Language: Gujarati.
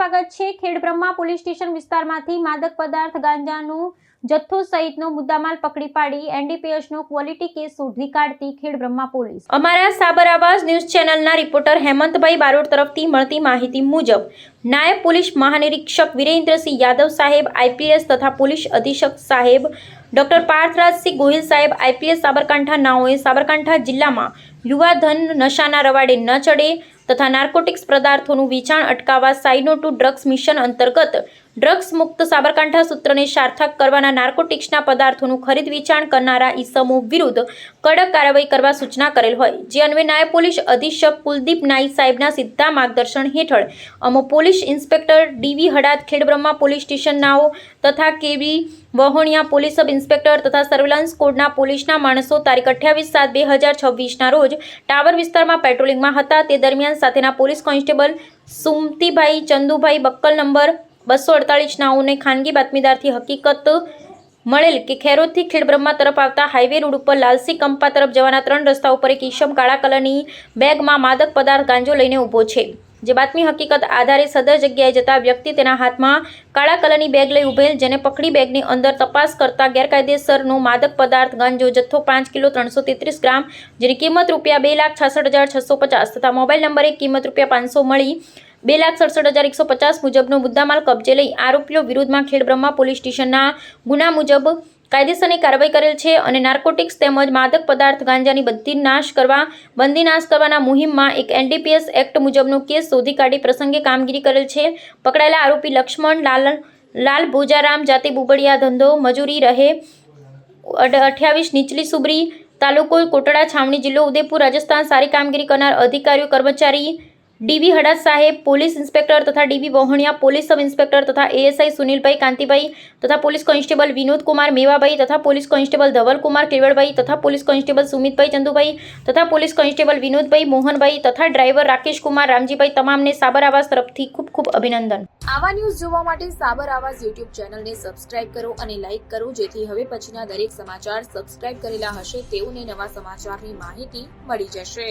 સ્વાગત છે। ખેડબ્રહ્મા પોલીસ સ્ટેશન વિસ્તારમાંથી માદક પદાર્થ ગાંજાનો જથ્થો સહિતનો મુદ્દામાલ પકડી પાડી એનડીપીએસનો ક્વોલિટી કેસ શોધી કાઢતી ખેડબ્રહ્મા પોલીસ। અમારા સાબર આવાઝ ન્યૂઝ ચેનલના રિપોર્ટર હેમંતભાઈ બારોટ તરફથી મળતી માહિતી મુજબ નાયબ પોલીસ મહાનિરીક્ષક વિરેન્દ્રસિંહ યાદવ સાહેબ આઈપીએસ તથા પોલીસ અધિક્ષક સાહેબ ડોક્ટર પાર્થરાજસિંહ ગોહિલ સાહેબ આઈપીએસ સાબરકાંઠા નાઓએ સાબરકાંઠા જિલ્લામાં યુવાધન નશાના રવાડે ન ચડે તથા નાર્કોટિક્સ પદાર્થોનું વેચાણ અટકાવવા સાઇનો ટુ ડ્રગ્સ મિશન અંતર્ગત ડ્રગ્સ મુક્ત સાબરકાંઠા સૂત્રને સાર્થક કરવાના નાર્કોટિક્સના પદાર્થોનું ખરીદ વેચાણ કરનારા ઈસમો વિરુદ્ધ કડક કાર્યવાહી કરવા સૂચના કરેલ હોય, જે અન્વયે નાયબ પોલીસ અધિક્ષક કુલદીપ નાઈ સાહેબના સીધા માર્ગદર્શન હેઠળ અમો police inspector DV Hadad Khedbrahma police સ્ટેશનનાઓ તથા KV Vahoniya police sub inspector તથા સર્વેલન્સ કોડના પોલીસના માણસો તારીખ 28/7/2026ના રોજ ટાવર વિસ્તારમાં પેટ્રોલિંગમાં હતા। તે દરમિયાન સાથેના પોલીસ કોન્સ્ટેબલ સુમતીભાઈ ચંદુભાઈ બક્કલ નંબર 248 નાઓને ખાનગી બાતમીદારથી હકીકત મળેલ કે ખેરોદથી ખેડબ્રહ્મા તરફ આવતા હાઈવે રોડ ઉપર લાલસી કંપા તરફ જવાના 3 રસ્તા ઉપર એક ઈસમ કાળા કલરની બેગમાં માદક પદાર્થ ગાંજો લઈને ઊભો છે, જે બાતમી હકીકત આધારે સદર જગ્યાએ જતા વ્યક્તિ તેના હાથમાં કાળા કલરની બેગ લઈ ઉભેલ, જેને પકડી બેગની અંદર તપાસ કરતા ગેરકાયદેસરનો માદક પદાર્થ ગાંજો જથ્થો 5 કિલો 333 ગ્રામ, જેની કિંમત ₹2,66,650 તથા મોબાઈલ નંબર એક કિંમત ₹500 મળી ₹2,67,150 મુજબનો મુદ્દામાલ કબજે લઈ આરોપીઓ વિરુદ્ધમાં ખેડબ્રહ્મા પોલીસ સ્ટેશનના ગુના મુજબ કાયદેસરની કાર્યવાહી કરેલ છે અને નાર્કોટિક્સ તેમજ માદક પદાર્થ ગાંજાની બંદી નાશ કરવાના મુહિમમાં એક એનડીપીએસ એક્ટ મુજબનો કેસ શોધી કાઢી પ્રસંગે કામગીરી કરેલ છે। પકડાયેલા આરોપી લક્ષ્મણ લાલ ભોજારામ જાતે બુબડિયા ધંધો મજૂરી રહે 28 નીચલી સુબરી તાલુકો કોટડા છાવણી જિલ્લો ઉદયપુર રાજસ્થાન। સારી કામગીરી કરનાર અધિકારીઓ કર્મચારી ડીવી હડાદ સાહેબ પોલીસ ઇન્સ્પેક્ટર તથા ડીવી વહોણિયા પોલીસ સબ ઇન્સ્પેક્ટર તથા એએસઆઈ સુનિલભાઈ કાંતિભાઈ તથા પોલીસ કોન્સ્ટેબલ વિનોદ કુમાર મેવાભાઈ તથા પોલીસ કોન્સ્ટેબલ ધવલ કુમાર કેવડભાઈ તથા પોલીસ કોન્સ્ટેબલ સુમિતભાઈ ચંદુભાઈ તથા પોલીસ કોન્સ્ટેબલ વિનોદભાઈ મોહનભાઈ તથા ડ્રાઈવર રાકેશ કુમાર રામજીભાઈ તમામને સાબર આવાઝ તરફથી ખૂબ ખૂબ અભિનંદન। આવા ન્યૂઝ જોવા માટે સાબર આવાઝ યુટ્યુબ ચેનલને સબસ્ક્રાઇબ કરો અને લાઇક કરો, જેથી હવે પછીના દરેક સમાચાર સબસ્ક્રાઇબ કરેલા હશે તેઓને નવા સમાચારની માહિતી મળી જશે।